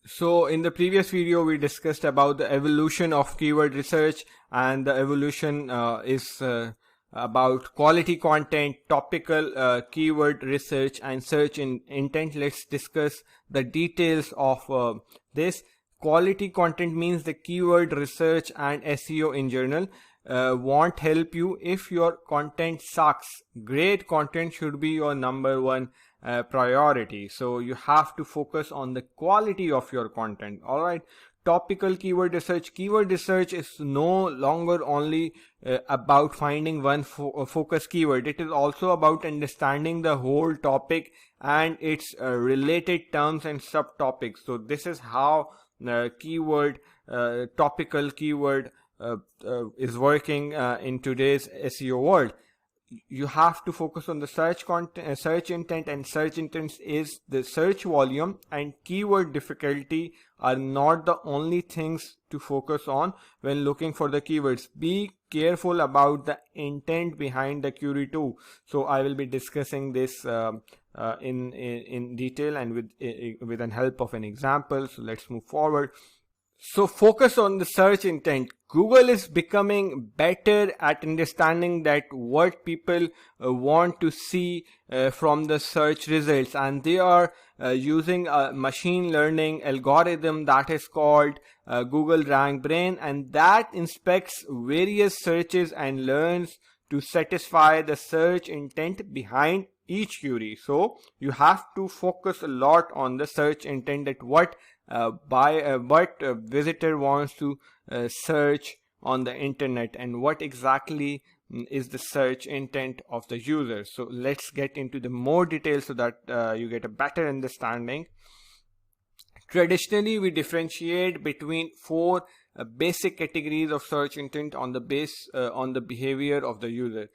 So in the previous video, we discussed about the evolution of keyword research, and the evolution is about quality content, topical keyword research, and search intent. Let's discuss the details of this. Quality content means the keyword research and SEO in general won't help you if your content sucks. Great content should be your number one priority. So you have to focus on the quality of your content. All right. Topical keyword research. Keyword research is no longer only about finding one focus keyword. It is also about understanding the whole topic and its related terms and subtopics. So this is how topical keyword is working in today's SEO world. You have to focus on the search content, search intent, and search intent is the search volume, and keyword difficulty are not the only things to focus on when looking for the keywords. Be careful about the intent behind the query too. So I will be discussing this in detail and with the help of an example. So let's move forward. So focus on the search intent. Google is becoming better at understanding that what people want to see from the search results, and they are using a machine learning algorithm that is called Google Rank Brain, and that inspects various searches and learns to satisfy the search intent behind each query. So you have to focus a lot on the search intent, that what visitor wants to search on the internet, and what exactly is the search intent of the user. So let's get into the more details so that you get a better understanding. Traditionally, we differentiate between four basic categories of search intent on the behavior of the user.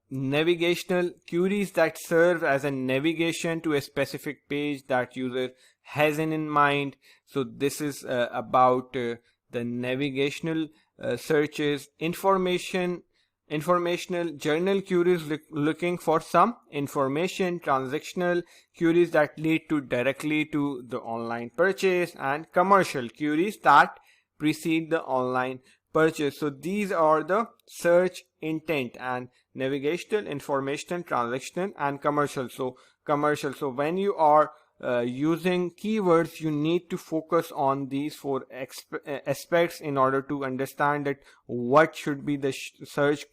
Navigational: queries that serve as a navigation to a specific page that user has in mind. So this is about the navigational searches. Informational: journal queries looking for some information. Transactional: queries that lead directly to the online purchase. And commercial: queries that precede the online purchase. So these are the search intent: and navigational, informational, transactional, and commercial. So when you are using keywords, you need to focus on these four aspects in order to understand that what should be the search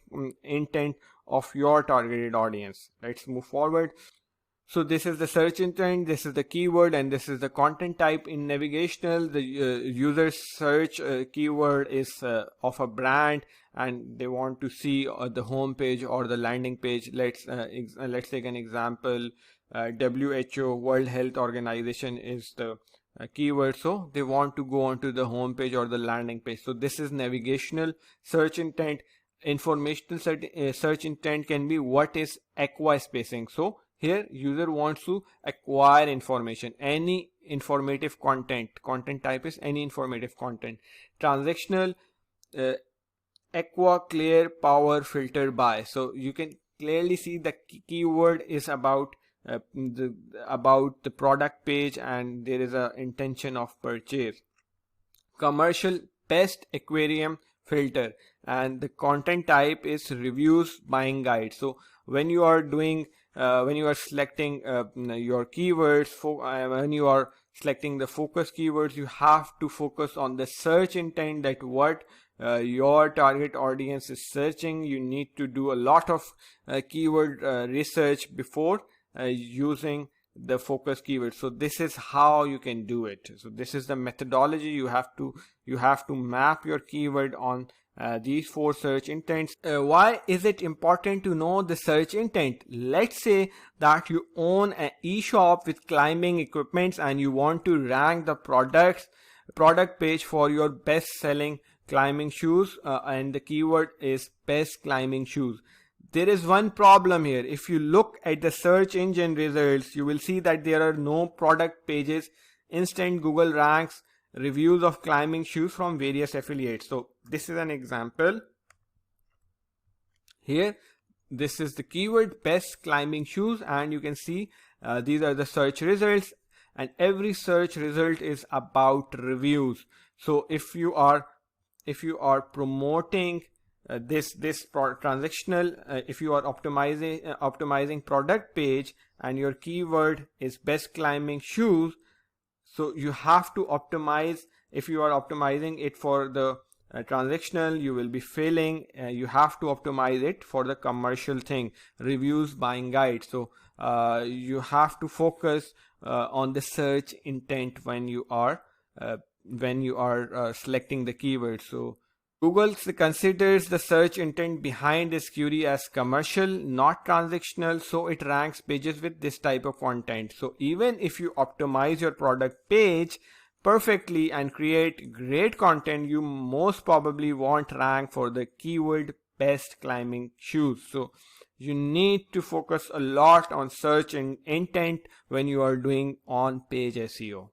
intent of your targeted audience. Let's move forward. So this is the search intent, this is the keyword, and this is the content type. In navigational, the user search keyword is of a brand, and they want to see the home page or the landing page. Let's take an example. WHO, World Health Organization, is the keyword, so they want to go onto the home page or the landing page. So this is navigational search intent. Informational search intent can be what is aqua spacing. So here user wants to acquire information, any informative content type is any informative content. Transactional: aqua, clear, power, filter by. So you can clearly see the keyword is about the product page, and there is a intention of purchase. Commercial: pest, aquarium, filter, and the content type is reviews, buying guide. So when you are selecting your keywords, when you are selecting the focus keywords, you have to focus on the search intent, that what your target audience is searching. You need to do a lot of keyword research before using the focus keyword. So this is how you can do it. So this is the methodology. You have to map your keyword on these four search intents. Why is it important to know the search intent? Let's say that you own an e-shop with climbing equipments, and you want to rank the product page for your best selling climbing shoes, and the keyword is best climbing shoes. There is one problem here. If you look at the search engine results, you will see that there are no product pages. Instead, Google ranks reviews of climbing shoes from various affiliates. So this is an example. Here, this is the keyword best climbing shoes, and you can see these are the search results. and every search result is about reviews. So if you are promoting this transactional, if you are optimizing product page and your keyword is best climbing shoes, so you have to optimize. If you are optimizing it for the transactional, you will be failing. You have to optimize it for the commercial thing, reviews, buying guide. So you have to focus on the search intent when you are selecting the keyword. So Google considers the search intent behind this query as commercial, not transactional, so it ranks pages with this type of content. So even if you optimize your product page perfectly and create great content, you most probably won't rank for the keyword best climbing shoes. So you need to focus a lot on search and intent when you are doing on-page SEO.